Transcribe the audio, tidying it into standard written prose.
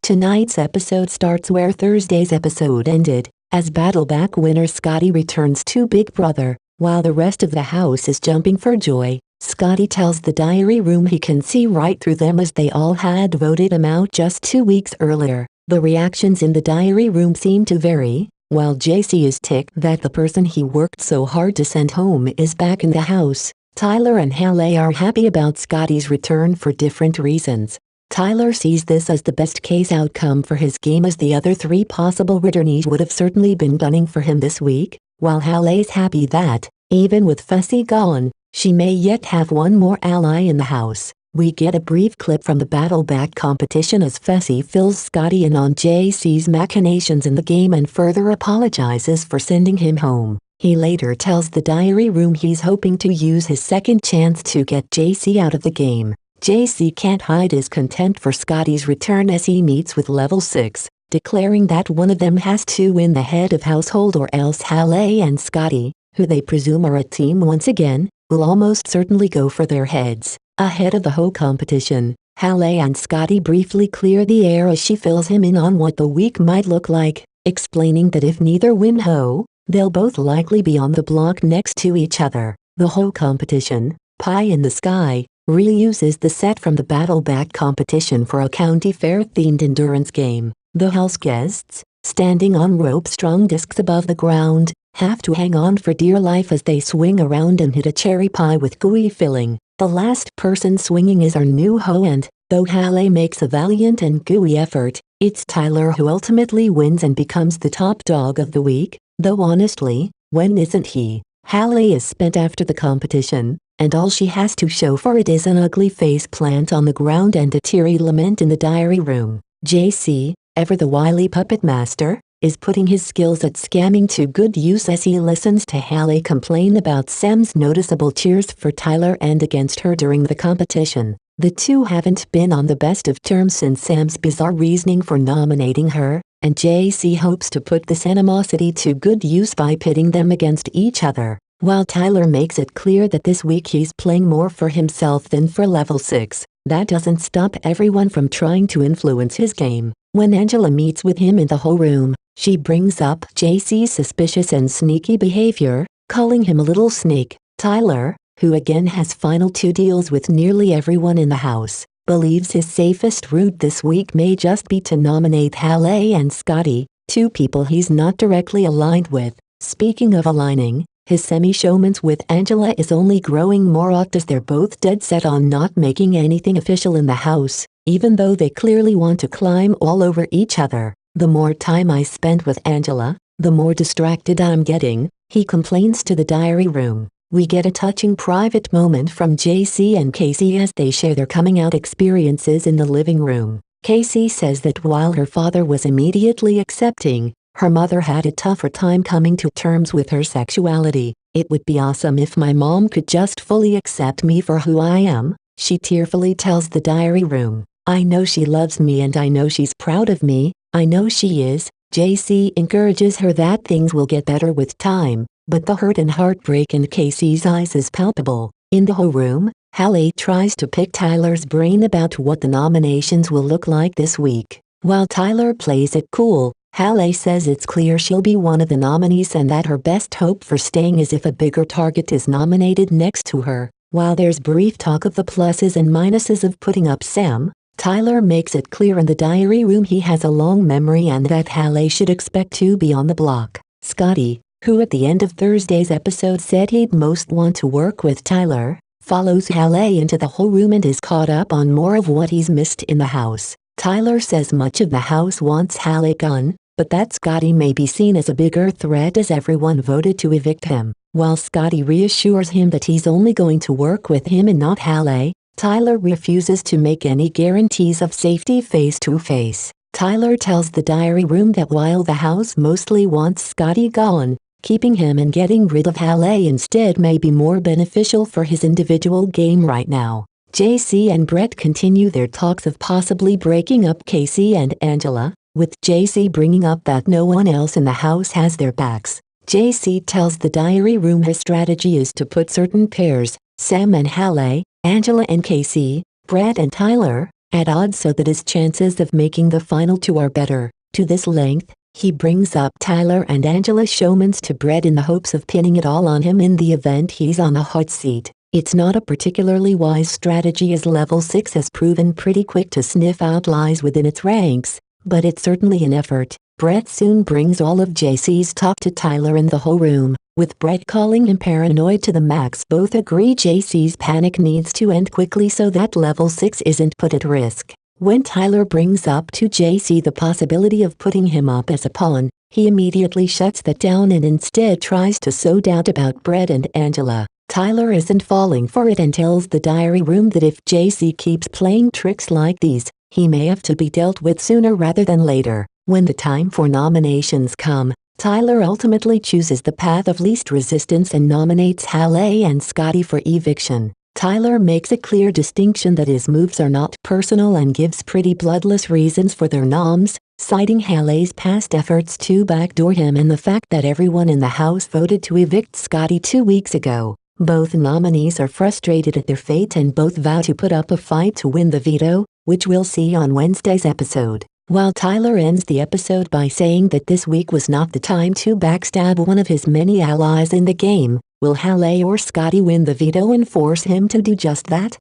Tonight's episode starts where Thursday's episode ended, as Battleback winner Scottie returns to Big Brother. While the rest of the house is jumping for joy, Scottie tells the diary room he can see right through them as they all had voted him out just 2 weeks earlier. The reactions in the diary room seem to vary. While JC is ticked that the person he worked so hard to send home is back in the house, Tyler and Haleigh are happy about Scottie's return for different reasons. Tyler sees this as the best case outcome for his game, as the other 3 possible returnees would have certainly been gunning for him this week, while Haleigh's happy that, even with Fessy gone, she may yet have one more ally in the house. We get a brief clip from the Battleback competition as Fessy fills Scottie in on JC's machinations in the game and further apologizes for sending him home. He later tells the diary room he's hoping to use his second chance to get JC out of the game. JC can't hide his contempt for Scottie's return as he meets with level 6, declaring that one of them has to win the head of household, or else Haleigh and Scottie, who they presume are a team once again, will almost certainly go for their heads. Ahead of the whole competition, Haleigh and Scottie briefly clear the air as she fills him in on what the week might look like, explaining that if neither win they'll both likely be on the block next to each other. The whole competition, Pie in the Sky, reuses the set from the Battleback competition for a county fair-themed endurance game. The house guests, standing on rope-strung discs above the ground, have to hang on for dear life as they swing around and hit a cherry pie with gooey filling. The last person swinging is our new hoe, and, though Haleigh makes a valiant and gooey effort, it's Tyler who ultimately wins and becomes the top dog of the week, though honestly, when isn't he? Haleigh is spent after the competition, and all she has to show for it is an ugly face plant on the ground and a teary lament in the diary room. JC, ever the wily puppet master, is putting his skills at scamming to good use as he listens to Haleigh complain about Sam's noticeable cheers for Tyler and against her during the competition. The two haven't been on the best of terms since Sam's bizarre reasoning for nominating her, and JC hopes to put this animosity to good use by pitting them against each other. While Tyler makes it clear that this week he's playing more for himself than for level 6, that doesn't stop everyone from trying to influence his game. When Angela meets with him in the whole room, she brings up JC's suspicious and sneaky behavior, calling him a little snake. Tyler, who again has final 2 deals with nearly everyone in the house, believes his safest route this week may just be to nominate Haleigh and Scottie, 2 people he's not directly aligned with. Speaking of aligning, his semi-showmance with Angela is only growing more odd as they're both dead set on not making anything official in the house, even though they clearly want to climb all over each other. The more time I spend with Angela, the more distracted I'm getting, he complains to the diary room. We get a touching private moment from JC and Casey as they share their coming out experiences in the living room. Casey says that while her father was immediately accepting, her mother had a tougher time coming to terms with her sexuality. "It would be awesome if my mom could just fully accept me for who I am," she tearfully tells the diary room. "I know she loves me and I know she's proud of me, I know she is." JC encourages her that things will get better with time, but the hurt and heartbreak in Casey's eyes is palpable. In the whole room, Haleigh tries to pick Tyler's brain about what the nominations will look like this week. While Tyler plays it cool, Haleigh says it's clear she'll be one of the nominees and that her best hope for staying is if a bigger target is nominated next to her. While there's brief talk of the pluses and minuses of putting up Sam, Tyler makes it clear in the diary room he has a long memory and that Haleigh should expect to be on the block. Scottie, who at the end of Thursday's episode said he'd most want to work with Tyler, follows Haleigh into the whole room and is caught up on more of what he's missed in the house. Tyler says much of the house wants Haleigh gone, but that Scottie may be seen as a bigger threat as everyone voted to evict him. While Scottie reassures him that he's only going to work with him and not Haleigh, Tyler refuses to make any guarantees of safety face to face. Tyler tells the diary room that while the house mostly wants Scottie gone, keeping him and getting rid of Haleigh instead may be more beneficial for his individual game right now. JC and Brett continue their talks of possibly breaking up Casey and Angela, with JC bringing up that no one else in the house has their backs. JC tells the diary room his strategy is to put certain pairs, Sam and Haleigh, Angela and Casey, Brett and Tyler, at odds so that his chances of making the final two are better. To this length, he brings up Tyler and Angela's showmans to Brett in the hopes of pinning it all on him in the event he's on the hot seat. It's not a particularly wise strategy, as Level 6 has proven pretty quick to sniff out lies within its ranks, but it's certainly an effort. Brett soon brings all of JC's talk to Tyler in the whole room, with Brett calling him paranoid to the max. Both agree JC's panic needs to end quickly so that Level 6 isn't put at risk. When Tyler brings up to JC the possibility of putting him up as a pawn, he immediately shuts that down and instead tries to sow doubt about Brett and Angela. Tyler isn't falling for it and tells the diary room that if JC keeps playing tricks like these, he may have to be dealt with sooner rather than later. When the time for nominations come, Tyler ultimately chooses the path of least resistance and nominates Haleigh and Scottie for eviction. Tyler makes a clear distinction that his moves are not personal and gives pretty bloodless reasons for their noms, citing Haleigh's past efforts to backdoor him and the fact that everyone in the house voted to evict Scottie 2 weeks ago. Both nominees are frustrated at their fate and both vow to put up a fight to win the veto, which we'll see on Wednesday's episode. While Tyler ends the episode by saying that this week was not the time to backstab one of his many allies in the game, will Haleigh or Scottie win the veto and force him to do just that?